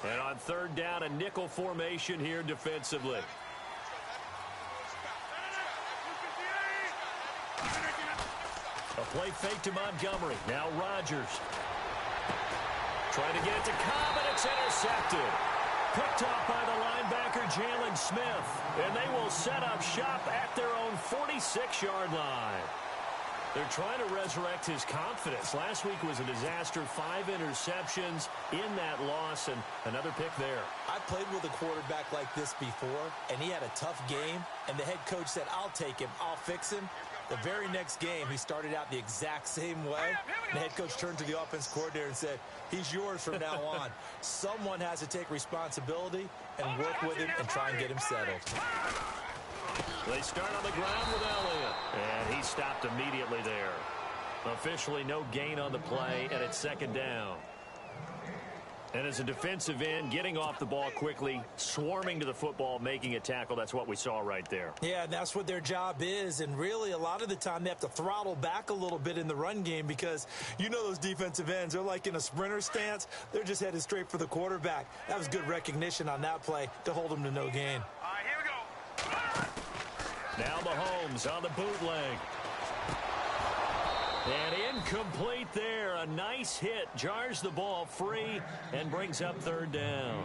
And on third down, a nickel formation here defensively. A play fake to Montgomery. Now Rodgers. Trying to get it to Cobb, and it's intercepted. Picked off by the linebacker, Jalen Smith. And they will set up shop at their own 46-yard line. They're trying to resurrect his confidence. Last week was a disaster. 5 interceptions in that loss, and another pick there. I played with a quarterback like this before, and he had a tough game, and the head coach said, I'll take him, I'll fix him. The very next game, he started out the exact same way. And the head coach turned to the offense coordinator and said, he's yours from now on. Someone has to take responsibility and work with him and try and get him settled. They start on the ground with Elliott, and he stopped immediately there. Officially no gain on the play, and it's second down. And as a defensive end, getting off the ball quickly, swarming to the football, making a tackle, that's what we saw right there. Yeah, and that's what their job is, and really a lot of the time they have to throttle back a little bit in the run game because you know those defensive ends, they're like in a sprinter stance. They're just headed straight for the quarterback. That was good recognition on that play to hold them to no gain. All right, here we go. Now Mahomes on the bootleg. And incomplete there. A nice hit. Jars the ball free and brings up third down.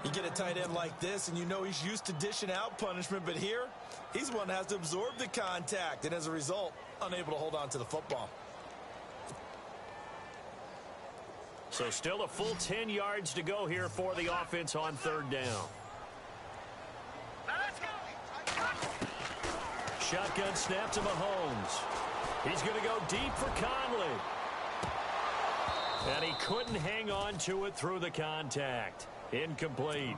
You get a tight end like this, and you know he's used to dishing out punishment, but here, he's the one that has to absorb the contact, and as a result, unable to hold on to the football. So still a full 10 yards to go here for the offense on third down. Shotgun snap to Mahomes. He's going to go deep for Conley. And he couldn't hang on to it through the contact. Incomplete.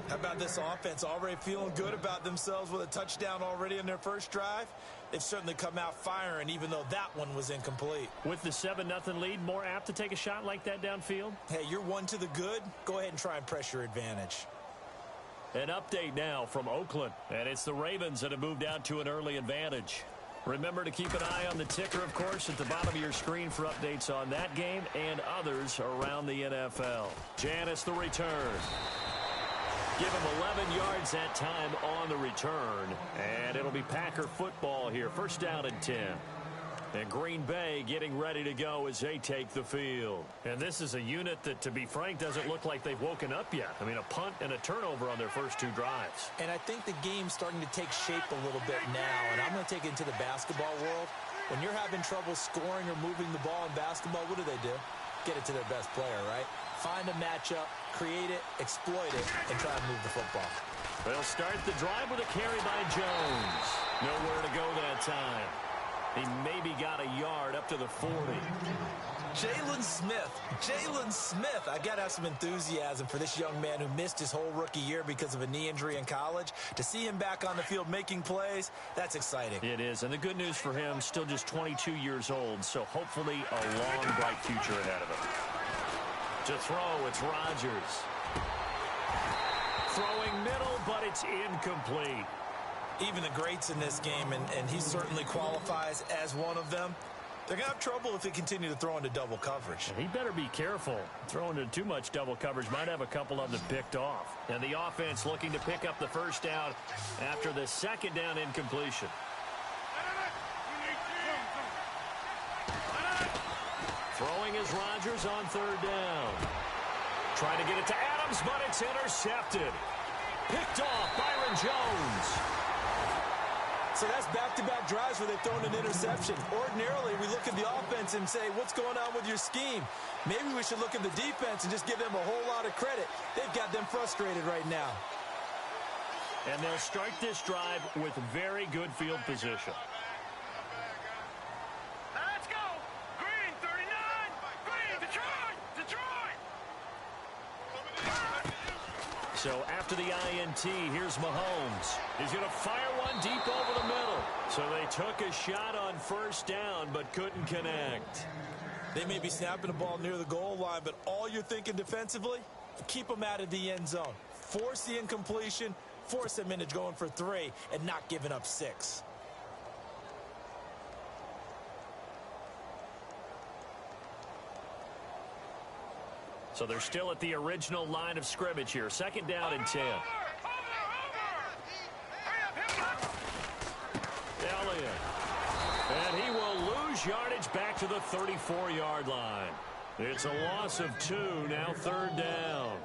How about this offense already feeling good about themselves with a touchdown already in their first drive? They've certainly come out firing, even though that one was incomplete. With the 7-0 lead, more apt to take a shot like that downfield? Hey, you're one to the good. Go ahead and try and press your advantage. An update now from Oakland. And it's the Ravens that have moved out to an early advantage. Remember to keep an eye on the ticker, of course, at the bottom of your screen for updates on that game and others around the NFL. Janis the return. Give him 11 yards that time on the return. And it'll be Packer football here. First down and 10. And Green Bay getting ready to go as they take the field. And this is a unit that, to be frank, doesn't look like they've woken up yet. I mean, a punt and a turnover on their first 2 drives. And I think the game's starting to take shape a little bit now. And I'm going to take it into the basketball world. When you're having trouble scoring or moving the ball in basketball, what do? Get it to their best player, right? Find a matchup, create it, exploit it, and try to move the football. They'll start the drive with a carry by Jones. Nowhere to go that time. He maybe got a yard up to the 40. Jalen Smith. I got to have some enthusiasm for this young man who missed his whole rookie year because of a knee injury in college. To see him back on the field making plays, that's exciting. It is, and the good news for him, still just 22 years old, so hopefully a long, bright future ahead of him. To throw, it's Rodgers. Throwing middle, but it's incomplete. Even the greats in this game, and he certainly qualifies as one of them, they're going to have trouble if they continue to throw into double coverage. He better be careful. Throwing into too much double coverage might have a couple of them picked off. And the offense looking to pick up the first down after the second down incompletion. Throwing is Rodgers on third down. Trying to get it to Adams, but it's intercepted. Picked off, Byron Jones. So that's back-to-back drives where they've thrown an interception. Ordinarily, we look at the offense and say, what's going on with your scheme? Maybe we should look at the defense and just give them a whole lot of credit. They've got them frustrated right now. And they'll start this drive with very good field position. Let's go. Green, 39. Green, Detroit. So after the INT, here's Mahomes. He's going to fire one deep over the middle. So they took a shot on first down, but couldn't connect. They may be snapping the ball near the goal line, but all you're thinking defensively, keep them out of the end zone. Force the incompletion, force them into going for 3, and not giving up 6. So they're still at the original line of scrimmage here. Second down and 10. Elliott. And he will lose yardage back to the 34-yard line. It's a loss of 2, now third down.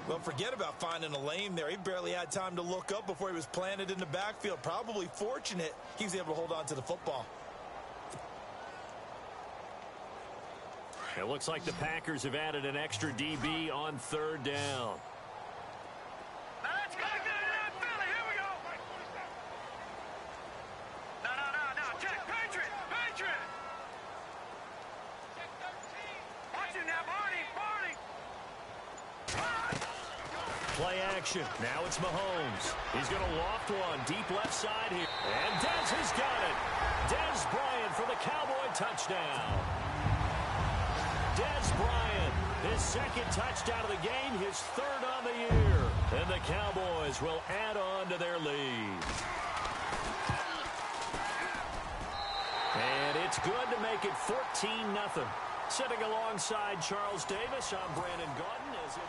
Well, forget about finding a lane there. He barely had time to look up before he was planted in the backfield. Probably fortunate he was able to hold on to the football. It looks like the Packers have added an extra DB on third down. Play action. Now it's Mahomes. He's going to loft one deep left side here. And Dez has got it. Dez Bryant for the Cowboy touchdown. Dez Bryant, his second touchdown of the game, his third on the year. And the Cowboys will add on to their lead. And it's good to make it 14-0. Sitting alongside Charles Davis, I'm Brandon Gaudin. As it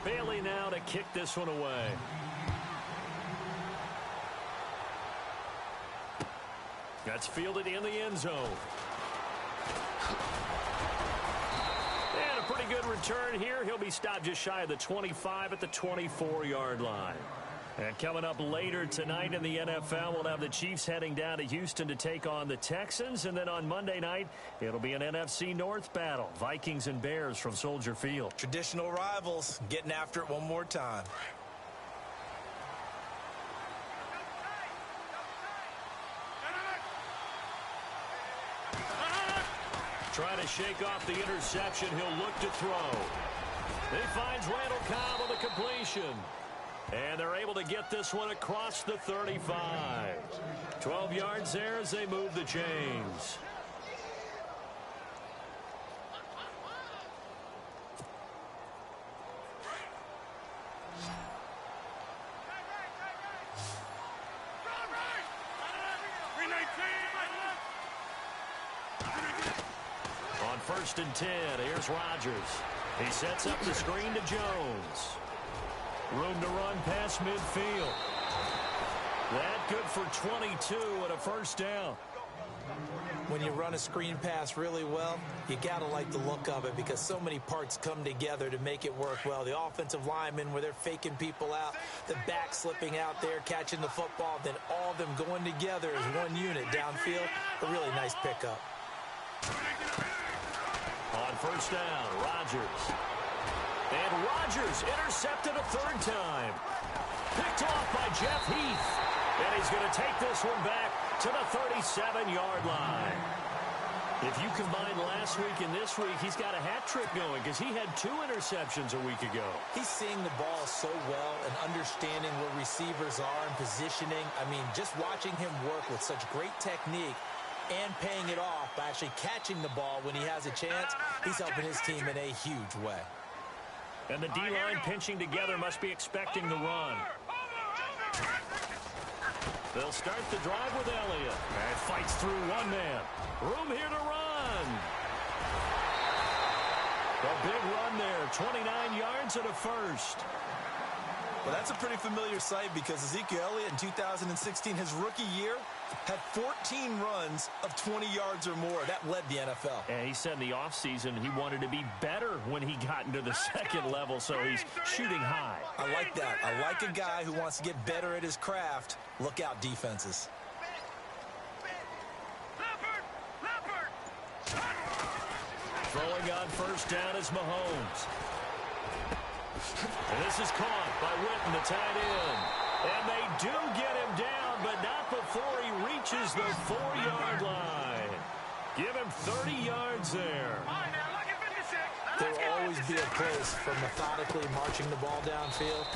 Bailey now to kick this one away. That's fielded in the end zone. And a pretty good return here. He'll be stopped just shy of the 25 at the 24-yard line. And coming up later tonight in the NFL, we'll have the Chiefs heading down to Houston to take on the Texans. And then on Monday night, it'll be an NFC North battle. Vikings and Bears from Soldier Field. Traditional rivals getting after it one more time. Trying to shake off the interception. He'll look to throw. He finds Randall Cobb on the completion. And they're able to get this one across the 35. 12 yards there as they move the chains. On 1st and 10, here's Rodgers. He sets up the screen to Jones. Room to run past midfield. That good for 22 and a first down. When you run a screen pass really well, you got to like the look of it because so many parts come together to make it work well. The offensive linemen where they're faking people out, the back slipping out there, catching the football, then all of them going together as one unit downfield. A really nice pickup. On 1st down, Rodgers. And Rodgers intercepted a third time. Picked off by Jeff Heath. And he's going to take this one back to the 37-yard line. If you combine last week and this week, he's got a hat trick going because he had 2 interceptions a week ago. He's seeing the ball so well and understanding where receivers are and positioning. I mean, just watching him work with such great technique and paying it off by actually catching the ball when he has a chance, he's helping his team in a huge way. And the D-line pinching together must be expecting the run. They'll start the drive with Elliott. And fights through one man. Room here to run. A big run there. 29 yards and a first. Well, that's a pretty familiar sight because Ezekiel Elliott in 2016, his rookie year, had 14 runs of 20 yards or more. That led the NFL. And he said in the offseason he wanted to be better when he got into the second level, so he's shooting high. I like that. I like a guy who wants to get better at his craft. Look out, defenses. Throwing on 1st down is Mahomes. And this is caught by Witten, the tight end. And they do get him down, but not before he reaches the 4-yard line. Give him 30 yards there. There will always be a place for methodically marching the ball downfield.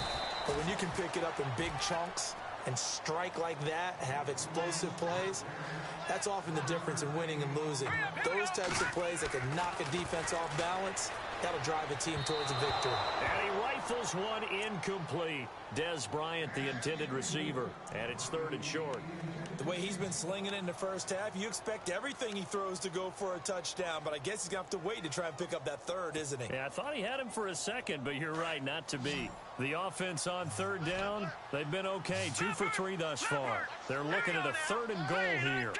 But when you can pick it up in big chunks and strike like that, have explosive plays, that's often the difference in winning and losing. Those types of plays that can knock a defense off balance, that'll drive a team towards a victory. And he rifles one incomplete. Des Bryant, the intended receiver, and it's 3rd and short. The way he's been slinging it in the first half, you expect everything he throws to go for a touchdown, but I guess he's going to have to wait to try and pick up that 3rd, isn't he? Yeah, I thought he had him for a second, but you're right, not to be. The offense on 3rd down, they've been okay, 2 for 3 thus far. They're looking at a 3rd and goal here.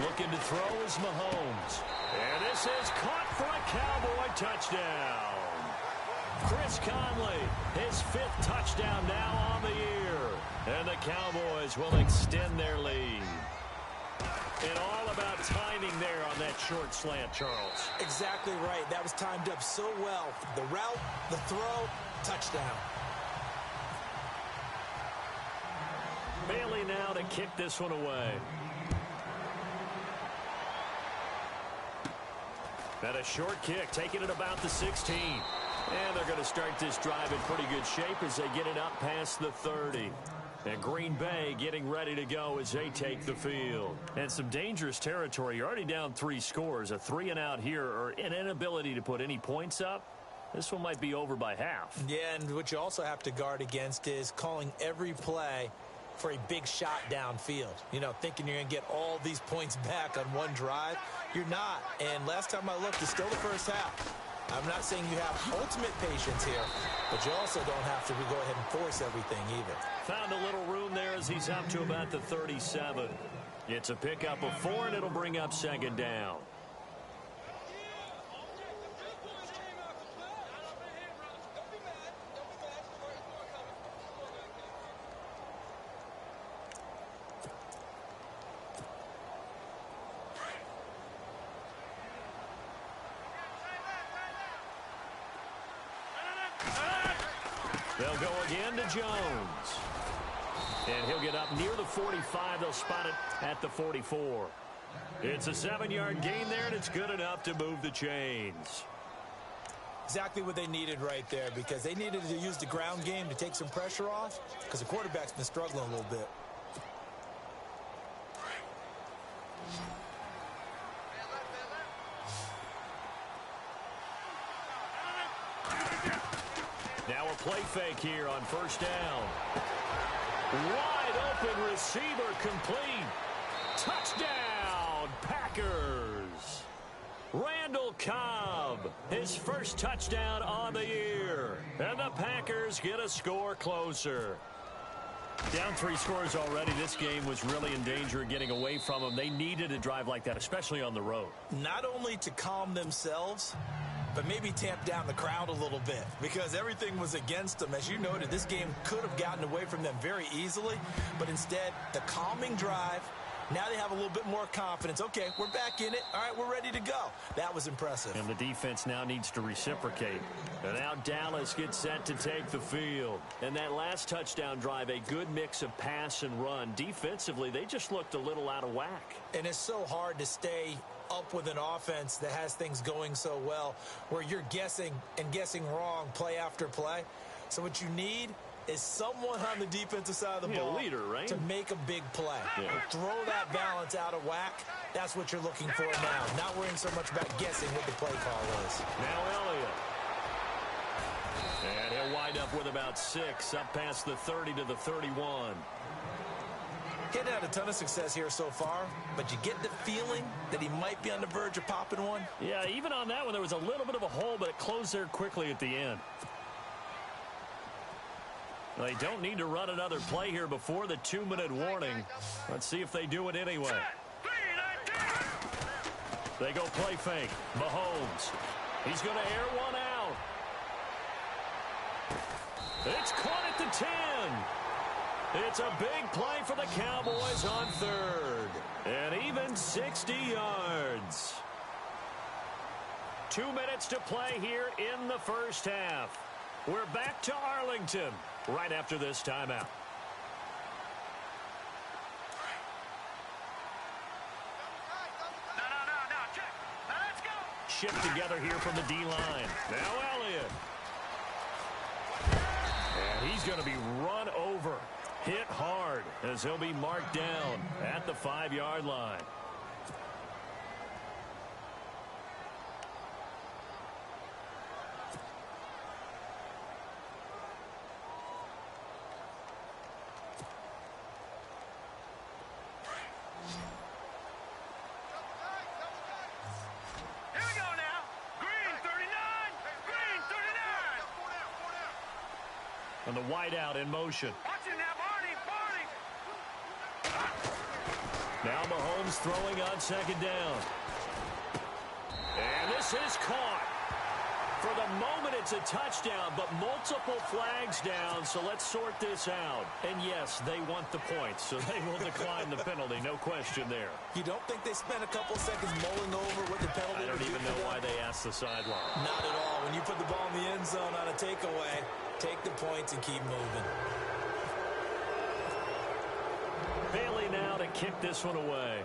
Looking to throw is Mahomes. And this is caught for a Cowboy touchdown. Chris Conley, his 5th touchdown now on the year. And the Cowboys will extend their lead. And all about timing there on that short slant, Charles. Exactly right. That was timed up so well. The route, the throw, touchdown. Bailey now to kick this one away. And a short kick, taking it about the 16. And they're going to start this drive in pretty good shape as they get it up past the 30. And Green Bay getting ready to go as they take the field. And some dangerous territory. You're already down 3 scores. A 3-and-out here, or an inability to put any points up. This one might be over by half. Yeah, and what you also have to guard against is calling every play for a big shot downfield. You know, thinking you're going to get all these points back on one drive. You're not. And last time I looked, it's still the first half. I'm not saying you have ultimate patience here, but you also don't have to go ahead and force everything either. Found a little room there as he's up to about the 37. It's a pickup of 4, and it'll bring up 2nd down. They'll go again to Jones. And he'll get up near the 45. They'll spot it at the 44. It's a 7-yard gain there, and it's good enough to move the chains. Exactly what they needed right there, because they needed to use the ground game to take some pressure off, because the quarterback's been struggling a little bit. Now a play fake here on 1st down. Wide open receiver complete. Touchdown, Packers. Randall Cobb, his 1st touchdown on the year. And the Packers get a score closer. Down 3 scores already. This game was really in danger of getting away from them. They needed a drive like that, especially on the road. Not only to calm themselves, but maybe tamp down the crowd a little bit, because everything was against them. As you noted, this game could have gotten away from them very easily, but instead, the calming drive, now they have a little bit more confidence. Okay, we're back in it. All right, we're ready to go. That was impressive. And the defense now needs to reciprocate. And now Dallas gets set to take the field. And that last touchdown drive, a good mix of pass and run. Defensively, they just looked a little out of whack. And it's so hard to stay up with an offense that has things going so well, where you're guessing and guessing wrong play after play. So what you need is someone on the defensive side of the ball, leader, right? to make a big play. Yeah. Throw that balance out of whack. That's what you're looking for now. Not worrying so much about guessing what the play call is. Now Elliott. And he'll wind up with about 6, up past the 30 to the 31. He's had a ton of success here so far, but you get the feeling that he might be on the verge of popping one. Yeah, even on that one, there was a little bit of a hole, but it closed there quickly at the end. They don't need to run another play here before the 2-minute warning. Let's see if they do it anyway. They go play fake. Mahomes. He's going to air one out. It's caught at the 10. It's a big play for the Cowboys on 3rd. And even 60 yards. 2 minutes to play here in the first half. We're back to Arlington right after this timeout. Shift together here from the D-line. Now Elliott. He's going to be run over, hit hard, as he'll be marked down at the 5-yard line. And the wideout in motion. Now Mahomes throwing on second down. And this is caught. For the moment, it's a touchdown, but multiple flags down, so let's sort this out. And yes, they want the points, so they will decline the penalty, no question there. You don't think they spent a couple seconds mulling over what the penalty I don't even know why they asked the sideline. Not at all. When you put the ball in the end zone on a takeaway, take the points and keep moving. Bailey now to kick this one away.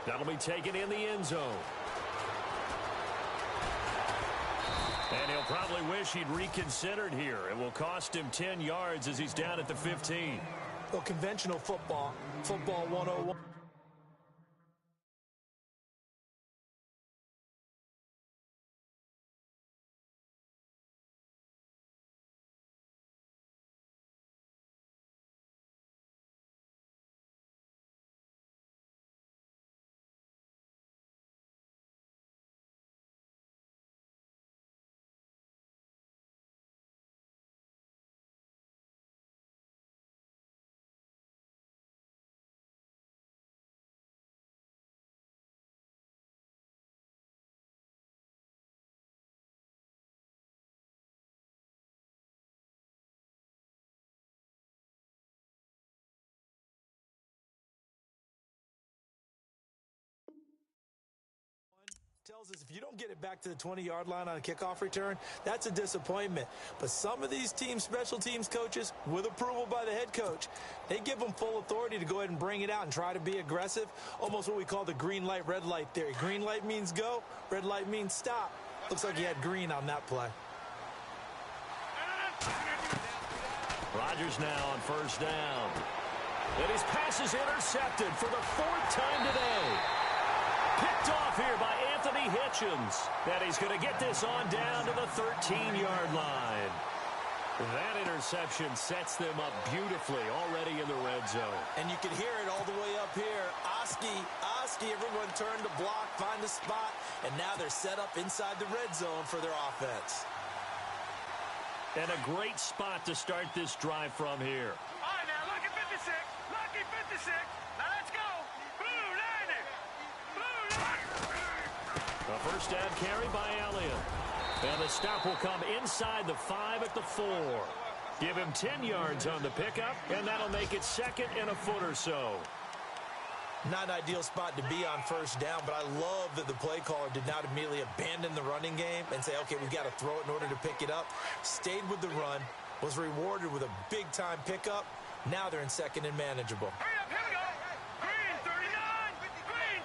That'll be taken in the end zone. And he'll probably wish he'd reconsidered here. It will cost him 10 yards as he's down at the 15. Well, conventional football 101. Tells us if you don't get it back to the 20-yard line on a kickoff return, that's a disappointment. But some of these teams, special teams coaches, with approval by the head coach, they give them full authority to go ahead and bring it out and try to be aggressive, almost what we call the green light, red light theory. Green light means go, red light means stop. Looks like he had green on that play. Rodgers now on first down. And his pass is intercepted for the 4th time today. Picked off here by Anthony Hitchens. And he's going to get this on down to the 13-yard line. That interception sets them up beautifully already in the red zone. And you can hear it all the way up here. Oski, everyone turned to block, find a spot, and now they're set up inside the red zone for their offense. And a great spot to start this drive from here. All right, now, lucky 56. Lucky 56. Now, let's go. Blue line it. Blue line. A first down carry by Elliott. And the stop will come inside the 5 at the 4. Give him 10 yards on the pickup, and that'll make it 2nd and a foot or so. Not an ideal spot to be on first down, but I love that the play caller did not immediately abandon the running game and say, okay, we've got to throw it in order to pick it up. Stayed with the run, was rewarded with a big-time pickup. Now they're in 2nd and manageable. Hurry up, here we go. Green 39. Green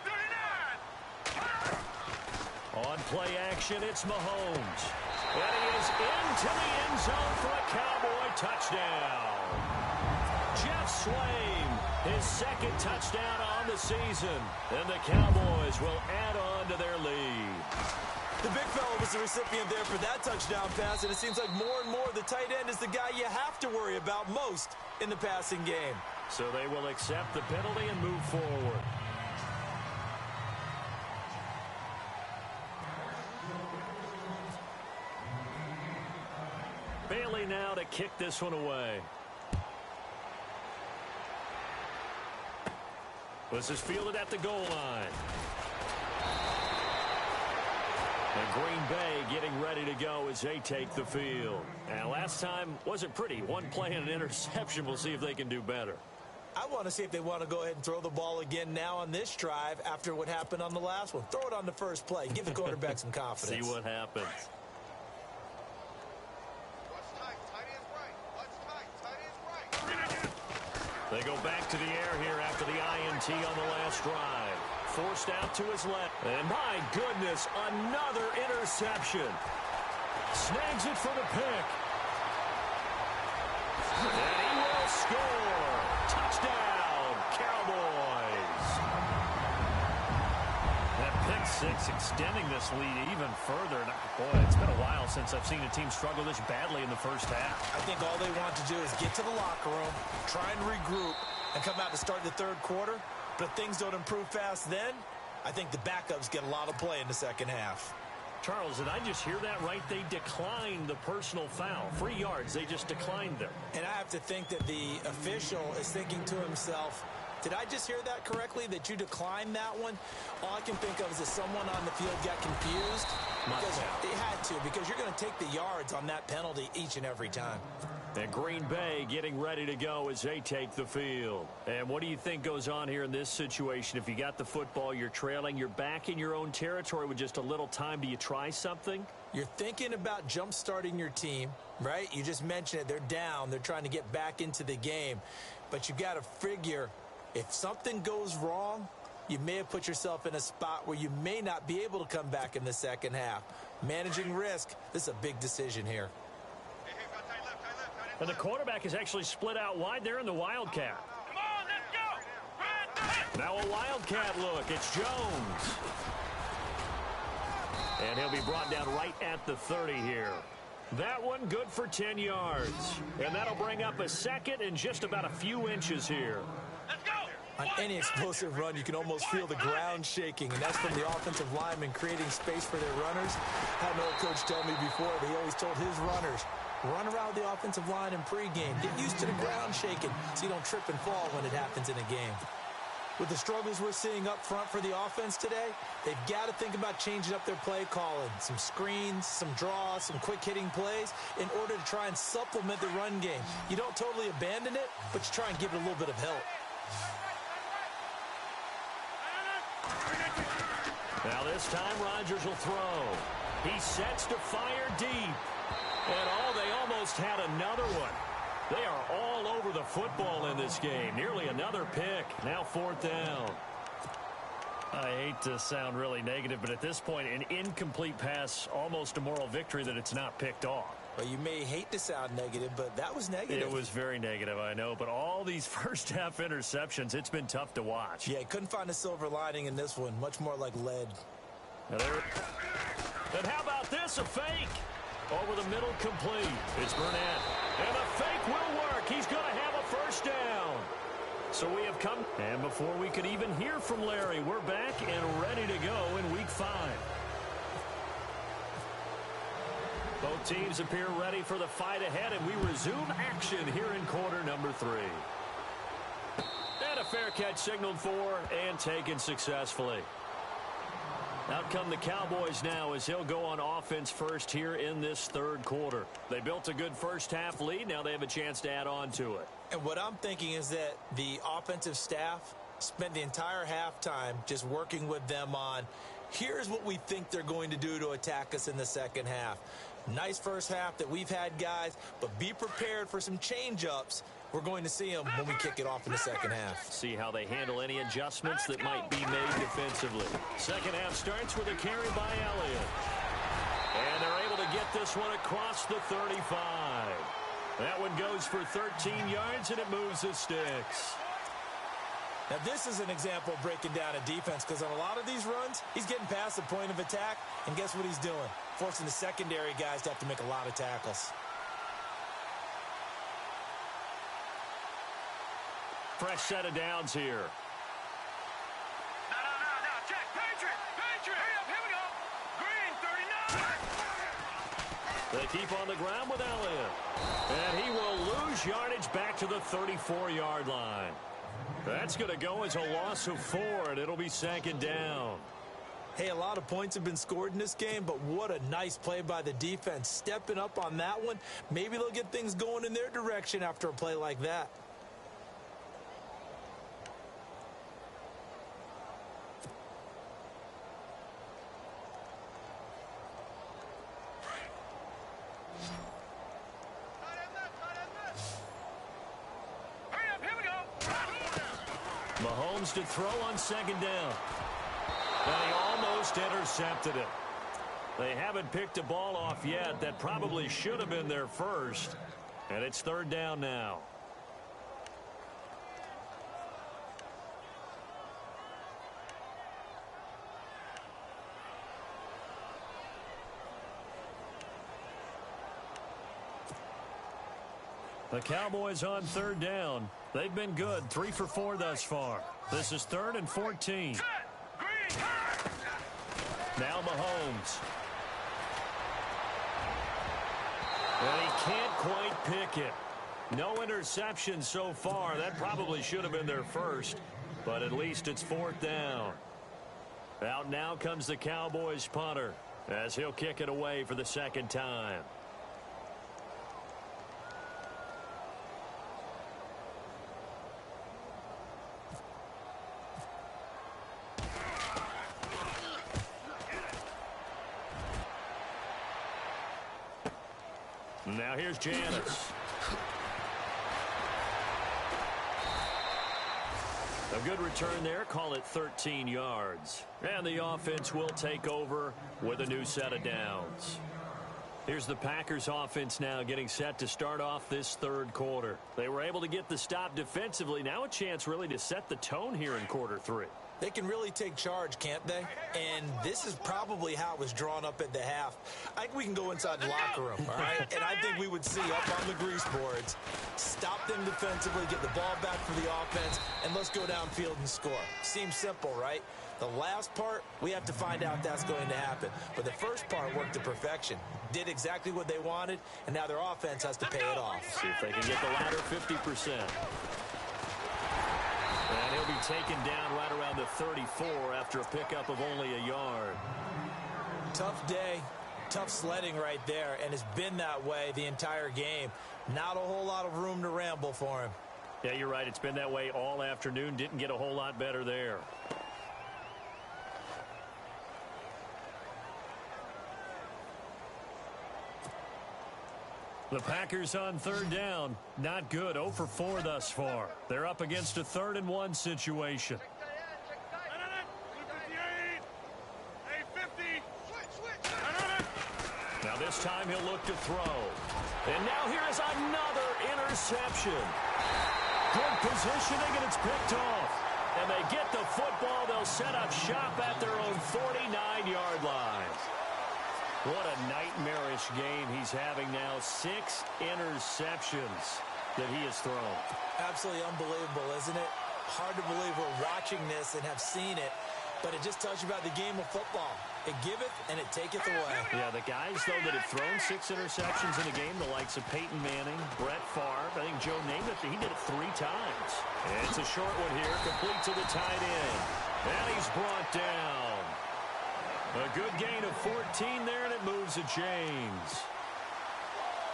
39. On play action, it's Mahomes. And he is into the end zone for a Cowboy touchdown. Jeff Swain, his 2nd touchdown on the season. And the Cowboys will add on to their lead. The big fella was the recipient there for that touchdown pass, and it seems like more and more the tight end is the guy you have to worry about most in the passing game. So they will accept the penalty and move forward. Bailey now to kick this one away. This is fielded at the goal line. And Green Bay getting ready to go as they take the field. And last time wasn't pretty. One play and an interception. We'll see if they can do better. I want to see if they want to go ahead and throw the ball again now on this drive after what happened on the last one. Throw it on the first play. Give the quarterback some confidence. See what happens. Right. They go back to the air here after the INT on the last drive. Forced out to his left. And my goodness, another interception. Snags it for the pick. And he will score. Touchdown, Cowboys. That pick six extending this lead even further. Boy, it's been a while since I've seen a team struggle this badly in the first half. I think all they want to do is get to the locker room, try and regroup, and come out to start the third quarter. But if things don't improve fast then, I think the backups get a lot of play in the second half. Charles, did I just hear that right? They declined the personal foul. 3 yards, they just declined them. And I have to think that the official is thinking to himself, did I just hear that correctly, that you declined that one? All I can think of is that someone on the field got confused. Because they had to, because you're going to take the yards on that penalty each and every time. And Green Bay getting ready to go as they take the field. And what do you think goes on here in this situation? If you got the football, you're trailing, you're back in your own territory with just a little time. Do you try something? You're thinking about jump-starting your team, right? You just mentioned it. They're down. They're trying to get back into the game. But you got to figure, if something goes wrong, you may have put yourself in a spot where you may not be able to come back in the second half. Managing risk, this is a big decision here. And the quarterback is actually split out wide there in the Wildcat. Come on, let's go. Now a Wildcat look. It's Jones. And he'll be brought down right at the 30 here. That one good for 10 yards. And that'll bring up a second and just about a few inches here. Let's go. On any explosive run, you can almost feel the ground shaking, and that's from the offensive linemen creating space for their runners. I had an old coach tell me before, he always told his runners, run around the offensive line in pregame. Get used to the ground shaking so you don't trip and fall when it happens in a game. With the struggles we're seeing up front for the offense today, they've got to think about changing up their play calling. Some screens, some draws, some quick-hitting plays in order to try and supplement the run game. You don't totally abandon it, but you try and give it a little bit of help. Now this time Rodgers will throw. He sets to fire deep. And they almost had another one. They are all over the football in this game. Nearly another pick. Now 4th down. I hate to sound really negative, but at this point, an incomplete pass, almost a moral victory that it's not picked off. Well, you may hate to sound negative, but that was negative. It was very negative, I know. But all these first-half interceptions, it's been tough to watch. Yeah, couldn't find a silver lining in this one. Much more like lead. And how about this? A fake. Over the middle, complete. It's Burnett. And the fake will work. He's going to have a first down. So we have come. And before we could even hear from Larry, we're back and ready to go in Week 5. Both teams appear ready for the fight ahead, and we resume action here in quarter number 3. And a fair catch signaled for and taken successfully. Out come the Cowboys now as he'll go on offense first here in this third quarter. They built a good first-half lead. Now they have a chance to add on to it. And what I'm thinking is that the offensive staff spent the entire halftime just working with them on, here's what we think they're going to do to attack us in the second half. Nice first half that we've had, guys, but be prepared for some change-ups. We're going to see them when we kick it off in the second half. See how they handle any adjustments that might be made defensively. Second half starts with a carry by Elliott. And they're able to get this one across the 35. That one goes for 13 yards, and it moves the sticks. Now, this is an example of breaking down a defense, because on a lot of these runs, he's getting past the point of attack, and guess what he's doing? Forcing the secondary guys to have to make a lot of tackles. Fresh set of downs here. No. Check. Patriot. Hurry up. Here we go. Green, 39. They keep on the ground with Elliott. And he will lose yardage back to the 34-yard line. That's going to go as a loss of 4, and it'll be second down. Hey, a lot of points have been scored in this game, but what a nice play by the defense. Stepping up on that one. Maybe they'll get things going in their direction after a play like that. Mahomes to throw on second down. And he almost intercepted it. They haven't picked a ball off yet. That probably should have been their first. And it's third down now. The Cowboys on third down. They've been good, 3 for 4 thus far. This is 3rd and 14. Now Mahomes. And he can't quite pick it. No interception so far. That probably should have been their first, but at least it's 4th down. Out now comes the Cowboys punter as he'll kick it away for the second time. Now here's Janis. A good return there. Call it 13 yards. And the offense will take over with a new set of downs. Here's the Packers offense now getting set to start off this third quarter. They were able to get the stop defensively. Now a chance really to set the tone here in quarter 3. They can really take charge, can't they? And this is probably how it was drawn up at the half. I think we can go inside the locker room, all right? And I think we would see up on the grease boards, stop them defensively, get the ball back for the offense, and let's go downfield and score. Seems simple, right? The last part, we have to find out if that's going to happen. But the first part worked to perfection. Did exactly what they wanted, and now their offense has to pay it off. See if they can get the latter 50%. And he'll be taken down right around the 34 after a pickup of only a yard. Tough day, tough sledding right there, and it's been that way the entire game. Not a whole lot of room to ramble for him. Yeah, you're right. It's been that way all afternoon. Didn't get a whole lot better there. The Packers on third down. Not good. 0 for 4 thus far. They're up against a 3rd and 1 situation. Now this time he'll look to throw. And now here is another interception. Good positioning, and it's picked off. And they get the football. They'll set up shop at their own 49-yard line. What a nightmarish game he's having now. 6 interceptions that he has thrown. Absolutely unbelievable, isn't it? Hard to believe we're watching this and have seen it, but it just tells you about the game of football. It giveth and it taketh away. Yeah, the guys, though, that have thrown 6 interceptions in a game, the likes of Peyton Manning, Brett Favre, I think Joe named it, he did it 3 times. And it's a short one here, complete to the tight end. And he's brought down. A good gain of 14 there, and it moves the chains.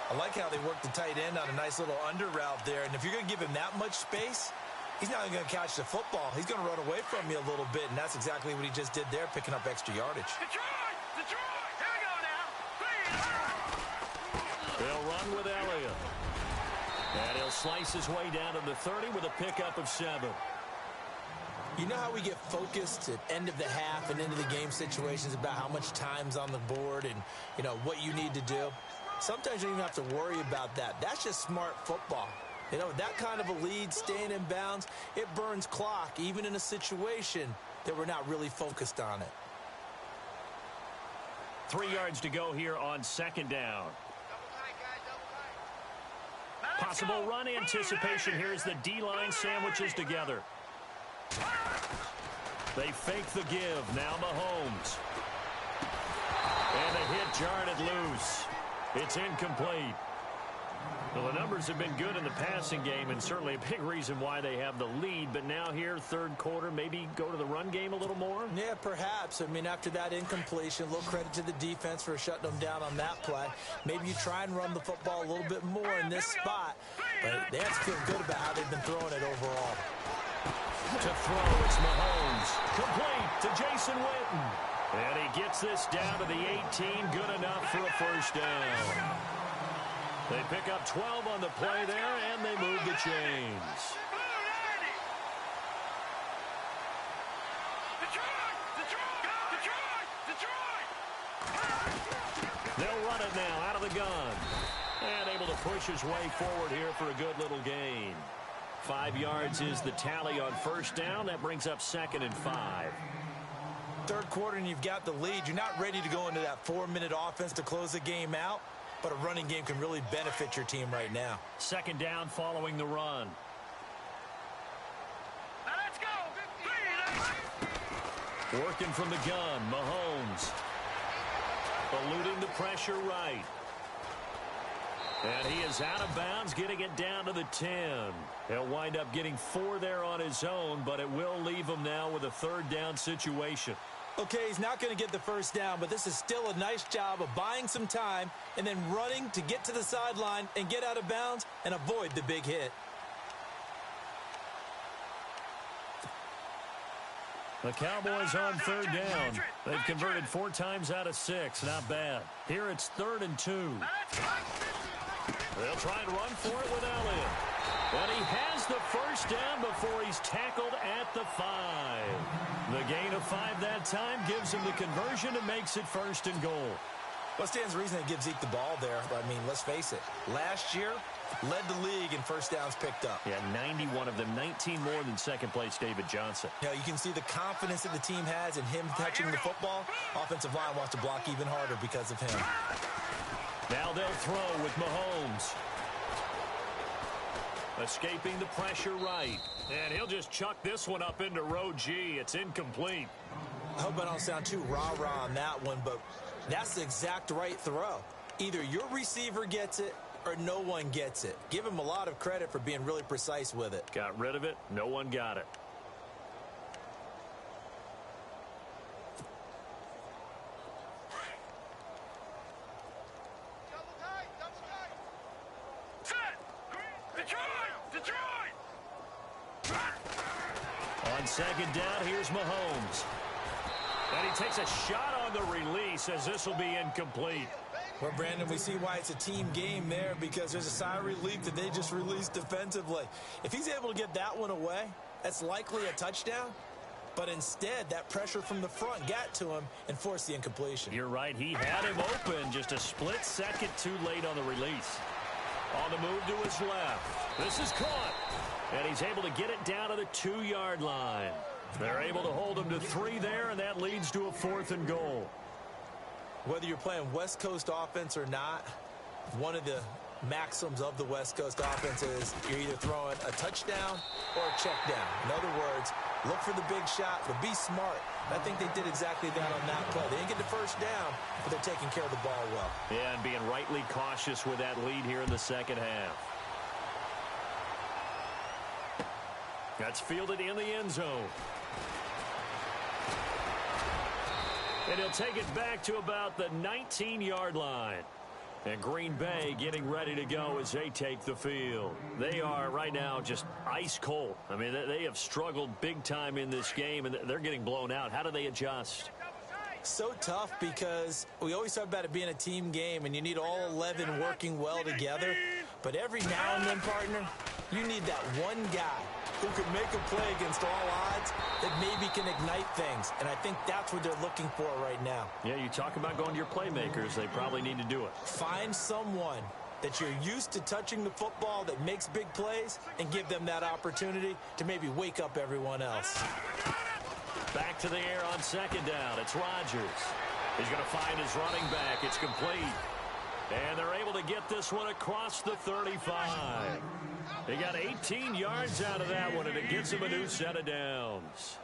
I like how they work the tight end on a nice little under route there. And if you're going to give him that much space, he's not going to catch the football. He's going to run away from you a little bit, and that's exactly what he just did there, picking up extra yardage. Detroit! Detroit! Here we go now. They'll run with Elliott. And he'll slice his way down to the 30 with a pickup of 7. You know how we get focused at end of the half and into the game situations about how much time's on the board and, you know, what you need to do? Sometimes you don't even have to worry about that. That's just smart football. You know, that kind of a lead, staying in bounds, it burns clock, even in a situation that we're not really focused on it. 3 yards to go here on second down. Possible run anticipation here as the D-line sandwiches together. They fake the give. Now Mahomes. And the hit jarred it loose. It's incomplete. Well, the numbers have been good in the passing game, and certainly a big reason why they have the lead. But now here, third quarter, maybe go to the run game a little more? Yeah, perhaps. I mean, after that incompletion, a little credit to the defense for shutting them down on that play. Maybe you try and run the football a little bit more in this spot. But they have to feel good about how they've been throwing it overall. To throw, it's Mahomes. Complete to Jason Witten. And he gets this down to the 18. Good enough for a first down. They pick up 12 on the play there, and they move the chains. They'll run it now out of the gun. And able to push his way forward here for a good little gain. 5 yards is the tally on first down. That brings up 2nd and 5. Third quarter and you've got the lead. You're not ready to go into that 4-minute offense to close the game out, but a running game can really benefit your team right now. 2nd down following the run. Now let's go. Working from the gun, Mahomes. Eluding the pressure right. And he is out of bounds, getting it down to the 10. He'll wind up getting 4 there on his own, but it will leave him now with a 3rd down situation. Okay, he's not going to get the first down, but this is still a nice job of buying some time and then running to get to the sideline and get out of bounds and avoid the big hit. The Cowboys on 3rd down. They've converted 4 times out of 6. Not bad. Here it's 3rd and 2. They'll try and run for it with Elliott. But he has the first down before he's tackled at the 5. The gain of 5 that time gives him the conversion and makes it 1st and goal. What stands to reason that gives Zeke the ball there? I mean, let's face it. Last year, led the league in first downs picked up. Yeah, 91 of them, 19 more than second place David Johnson. You know, you can see the confidence that the team has in him touching the football. Offensive line wants to block even harder because of him. Now they'll throw with Mahomes. Escaping the pressure right. And he'll just chuck this one up into row G. It's incomplete. I hope I don't sound too rah-rah on that one, but that's the exact right throw. Either your receiver gets it or no one gets it. Give him a lot of credit for being really precise with it. Got rid of it. No one got it. On 2nd down, here's Mahomes. And he takes a shot on the release as this will be incomplete. Well, Brandon, we see why it's a team game there because there's a sigh of relief that they just released defensively. If he's able to get that one away, that's likely a touchdown. But instead, that pressure from the front got to him and forced the incompletion. You're right. He had him open just a split second too late on the release. On the move to his left. This is caught. And he's able to get it down to the 2-yard line. They're able to hold him to 3 there, and that leads to a 4th and goal. Whether you're playing West Coast offense or not, one of the maxims of the West Coast offense is you're either throwing a touchdown or a check down. In other words, look for the big shot, but be smart. I think they did exactly that on that play. They didn't get the first down, but they're taking care of the ball well. Yeah, and being rightly cautious with that lead here in the second half. That's fielded in the end zone. And he'll take it back to about the 19-yard line. And Green Bay getting ready to go as they take the field. They are right now just ice cold. I mean, they have struggled big time in this game, and they're getting blown out. How do they adjust? So tough because we always talk about it being a team game, and you need all 11 working well together. But every now and then, partner, you need that one guy who can make a play against all odds that maybe can ignite things. And I think that's what they're looking for right now. Yeah, you talk about going to your playmakers. They probably need to do it. Find someone that you're used to touching the football that makes big plays and give them that opportunity to maybe wake up everyone else. Back to the air on 2nd down. It's Rodgers. He's going to find his running back. It's complete. And they're able to get this one across the 35. They got 18 yards out of that one, and it gives him a new set of downs.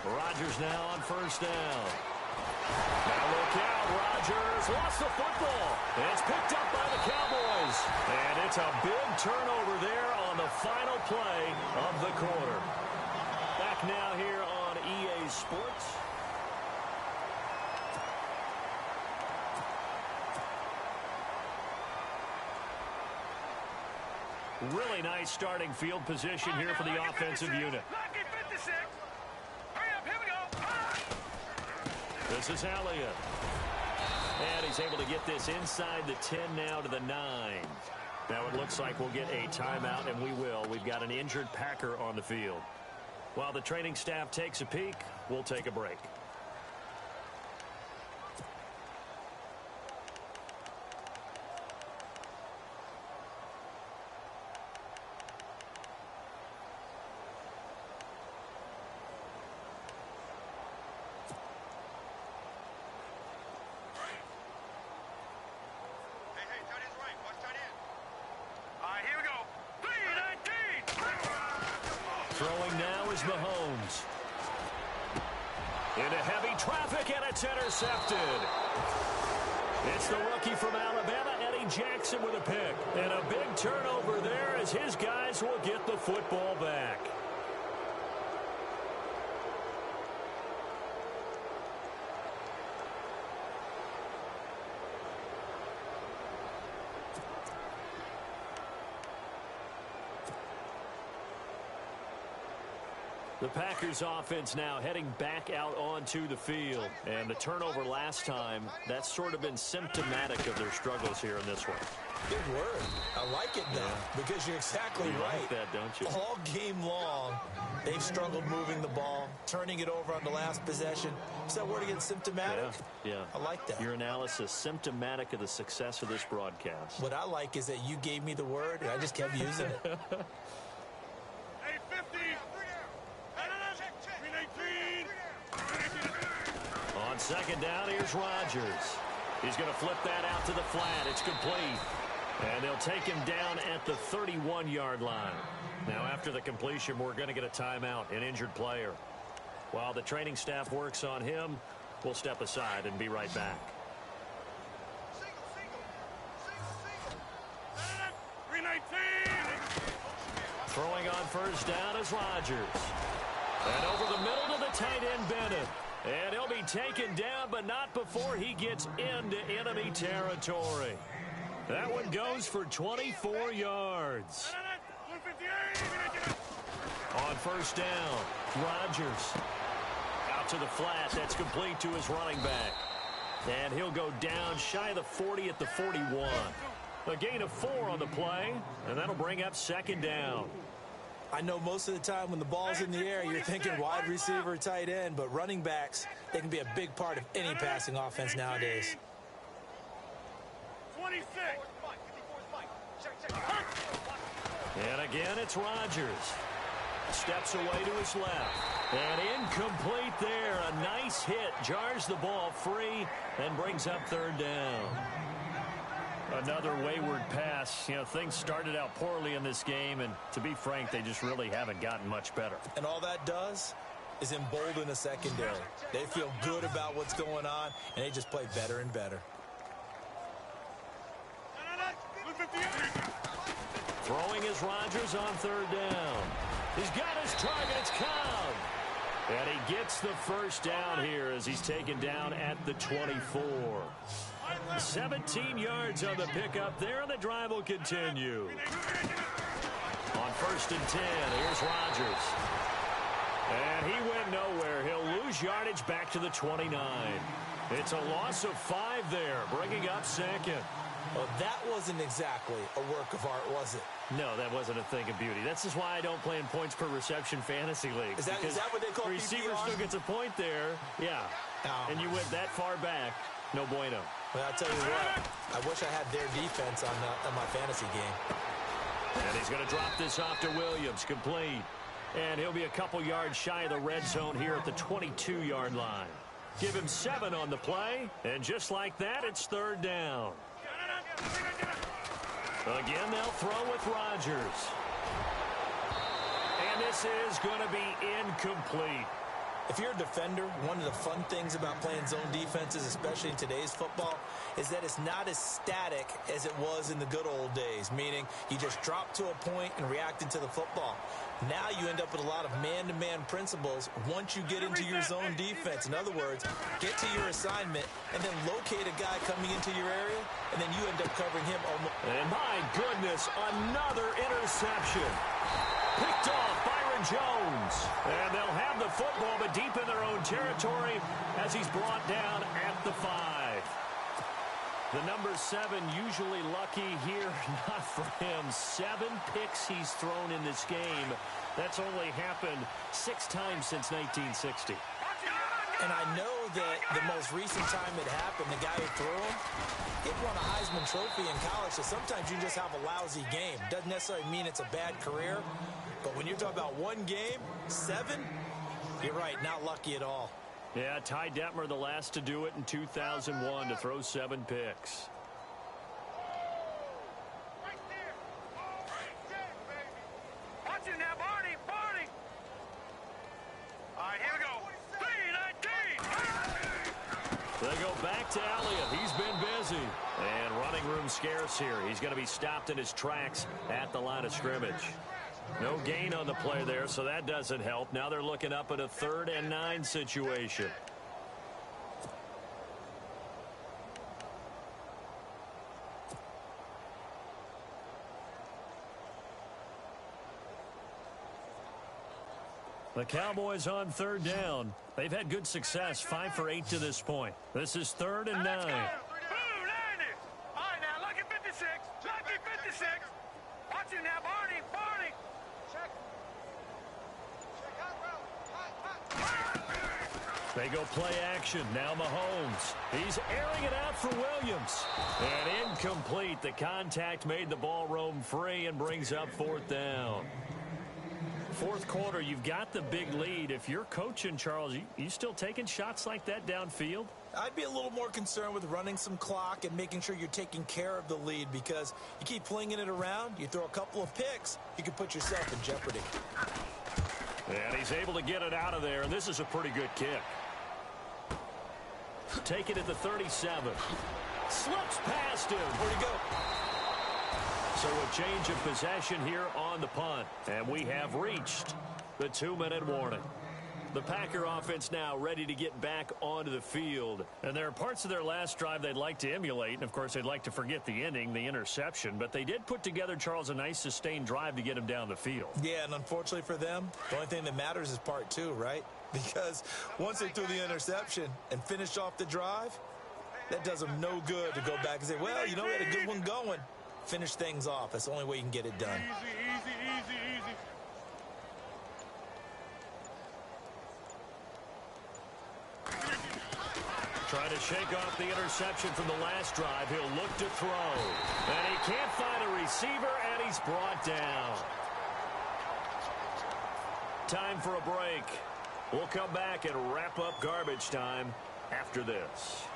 Rodgers now on 1st down. Now look out, Rodgers lost the football. It's picked up by the Cowboys. And it's a big turnover there on the final play of the quarter. Back now here on EA Sports. Really nice starting field position here for the offensive unit. This is Elliott. And he's able to get this inside the 10 now to the 9. Now it looks like we'll get a timeout, and we will. We've got an injured Packer on the field. While the training staff takes a peek, we'll take a break. Throwing now is Mahomes. Into heavy traffic, and it's intercepted. It's the rookie from Alabama, Eddie Jackson, with a pick. And a big turnover there as his guys will get the football back. The Packers offense now heading back out onto the field. And the turnover last time, that's sort of been symptomatic of their struggles here in this one. Good word. I like it, though, because you're exactly you right. Like that, don't you? All game long, they've struggled moving the ball, turning it over on the last possession. Is that word again, symptomatic? Yeah. I like that. Your analysis, symptomatic of the success of this broadcast. What I like is that you gave me the word, and I just kept using it. Hey, 50. On second down, here's Rodgers. He's going to flip that out to the flat. It's complete. And they'll take him down at the 31-yard line. Now, after the completion, we're going to get a timeout, an injured player. While the training staff works on him, we'll step aside and be right back. Throwing on first down is Rodgers. And over the middle to the tight end, Bennett. And he'll be taken down, but not before he gets into enemy territory. That one goes for 24 yards. On first down, Rodgers. Out to the flat. That's complete to his running back. And he'll go down shy of the 40 at the 41. A gain of 4 on the play, and that'll bring up second down. I know most of the time when the ball's in the air, you're thinking wide receiver, tight end, but running backs, they can be a big part of any passing offense nowadays. 26. And again, it's Rodgers. Steps away to his left. And incomplete there. A nice hit. Jars the ball free and brings up third down. Another wayward pass. You know, things started out poorly in this game, and to be frank, they just really haven't gotten much better. And all that does is embolden the secondary. They feel good about what's going on, and they just play better and better. Throwing is Rodgers on third down. He's got his target. It's Cobb. And he gets the first down here as he's taken down at the 24. 17 yards on the pickup there, and the drive will continue. On first and 10, here's Rodgers. And he went nowhere. He'll lose yardage back to the 29. It's a loss of 5 there, bringing up second. Well, that wasn't exactly a work of art, was it? No, that wasn't a thing of beauty. That's just why I don't play in points per reception fantasy leagues. Is that what they call the receiver PPR? still gets a point there. Yeah. Oh. And you went that far back. No bueno. Well, I'll tell you what. I wish I had their defense on my fantasy game. And he's going to drop this off to Williams. Complete. And he'll be a couple yards shy of the red zone here at the 22-yard line. Give him 7 on the play. And just like that, it's third down. Again, they'll throw with Rodgers. And this is going to be incomplete. If you're a defender, one of the fun things about playing zone defenses, especially in today's football, is that it's not as static as it was in the good old days, meaning you just drop to a point and reacted to the football. Now you end up with a lot of man-to-man principles once you get into your zone defense. In other words, get to your assignment and then locate a guy coming into your area, and then you end up covering him. And my goodness, another interception. Picked off Byron Jones. And they'll have the football, but deep in their own territory as he's brought down at the 5. The number 7 usually lucky here. Not for him. 7 picks he's thrown in this game. That's only happened 6 times since 1960. And I know that the most recent time it happened, the guy who threw him, he won a Heisman Trophy in college, so sometimes you just have a lousy game. Doesn't necessarily mean it's a bad career, but when you're talking about one game, 7, you're right, not lucky at all. Yeah, Ty Detmer, the last to do it in 2001, to throw 7 picks. Watch it now, Barney, Barney. All right, here we go. 3-19. They go back to Elliott. He's been busy. And running room scarce here. He's going to be stopped in his tracks at the line of scrimmage. No gain on the play there, so that doesn't help. Now they're looking up at a 3rd and 9 situation. The Cowboys on 3rd down. They've had good success, 5 for 8 to this point. This is 3rd and 9. All right, now, lucky 56. Lucky 56. Watch it now, Barney, Barney. Check. They go play action. Now Mahomes. He's airing it out for Williams. And incomplete. The contact made the ball roam free and brings up 4th down. 4th quarter, you've got the big lead. If you're coaching, Charles, you still taking shots like that downfield? I'd be a little more concerned with running some clock and making sure you're taking care of the lead, because you keep flinging it around, you throw a couple of picks, you can put yourself in jeopardy. And he's able to get it out of there, and this is a pretty good kick. Take it at the 37. Slips past him. Where'd he go? So a change of possession here on the punt. And we have reached the 2-minute warning. The Packer offense now ready to get back onto the field. And there are parts of their last drive they'd like to emulate. And, of course, they'd like to forget the ending, the interception. But they did put together, Charles, a nice sustained drive to get him down the field. Yeah, and unfortunately for them, the only thing that matters is part 2, right? Because once they threw the interception and finished off the drive, that does them no good to go back and say, well, you know, we had a good one going. Finish things off. That's the only way you can get it done. Easy. Trying to shake off the interception from the last drive. He'll look to throw. And he can't find a receiver, and he's brought down. Time for a break. We'll come back and wrap up garbage time after this.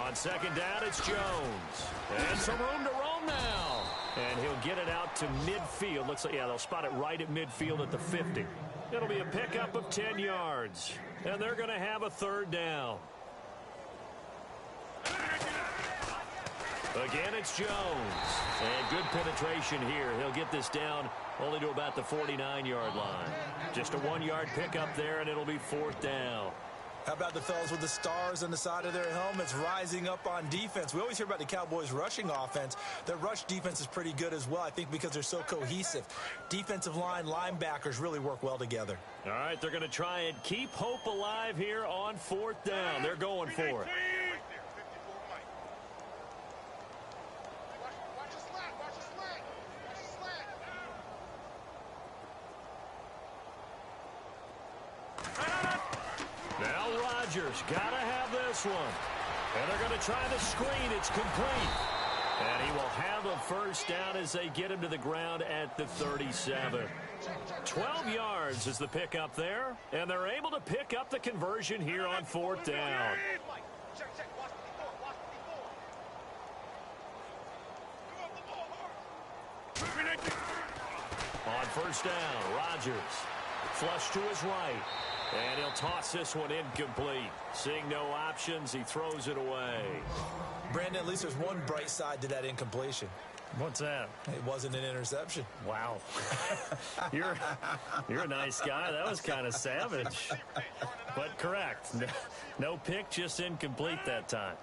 On 2nd down, it's Jones. And some room to roam now. And he'll get it out to midfield. Looks like, yeah, they'll spot it right at midfield at the 50. It'll be a pickup of 10 yards. And they're going to have a 3rd down. Again, it's Jones. And good penetration here. He'll get this down only to about the 49-yard line. Just a 1-yard pickup there, and it'll be 4th down. How about the fellas with the stars on the side of their helmets rising up on defense? We always hear about the Cowboys' rushing offense. Their rush defense is pretty good as well, I think, because they're so cohesive. Defensive line, linebackers really work well together. All right, they're going to try and keep hope alive here on 4th down. They're going for it. Got to have this one. And they're going to try the screen. It's complete. And he will have a 1st down as they get him to the ground at the 37. 12 yards is the pickup there. And they're able to pick up the conversion here on 4th down. On 1st down, Rodgers. Flush to his right. And he'll toss this one incomplete. Seeing no options, he throws it away. Brandon, at least there's one bright side to that incompletion. What's that? It wasn't an interception. Wow. You're a nice guy. That was kind of savage. But correct. No pick, just incomplete that time.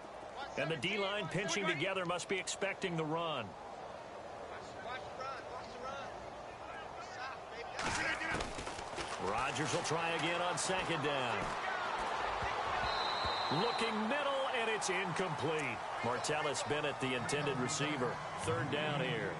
And the D-line pinching together must be expecting the run. Rodgers will try again on second down. Looking middle, and it's incomplete. Martellus Bennett, the intended receiver. Third down here.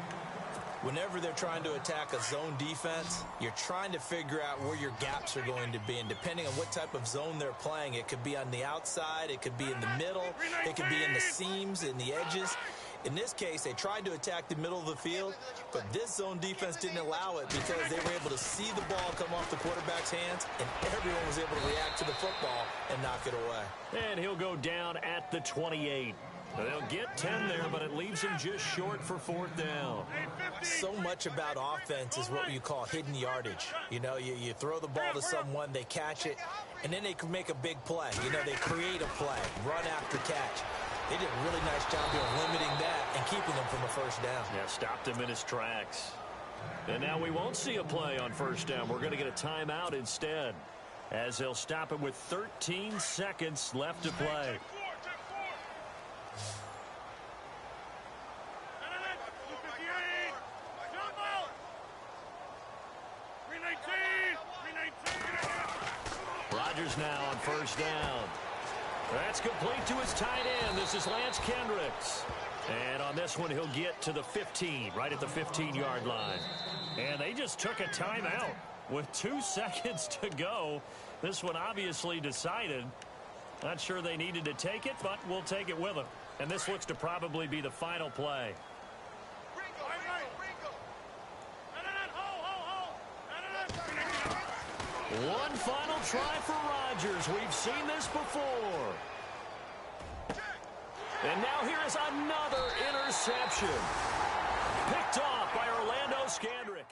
Whenever they're trying to attack a zone defense, you're trying to figure out where your gaps are going to be. And depending on what type of zone they're playing, it could be on the outside, it could be in the middle, it could be in the seams, in the edges. In this case, they tried to attack the middle of the field, but this zone defense didn't allow it because they were able to see the ball come off the quarterback's hands, and everyone was able to react to the football and knock it away. And he'll go down at the 28. They'll get 10 there, but it leaves him just short for fourth down. So much about offense is what you call hidden yardage. You know, you throw the ball to someone, they catch it, and then they can make a big play. You know, they create a play, run after catch. They did a really nice job here limiting that and keeping them from a first down. Yeah, stopped him in his tracks. And now we won't see a play on first down. We're going to get a timeout instead, as they'll stop it with 13 seconds left to play. Rodgers now on first down. That's complete to his tight end. This is Lance Kendricks. And on this one, he'll get to the 15, right at the 15-yard line. And they just took a timeout with 2 seconds to go. This one obviously decided. Not sure they needed to take it, but we'll take it with them. And this looks to probably be the final play. One final try for Rodgers. We've seen this before. And now here is another interception. Picked off by Orlando Scandrick.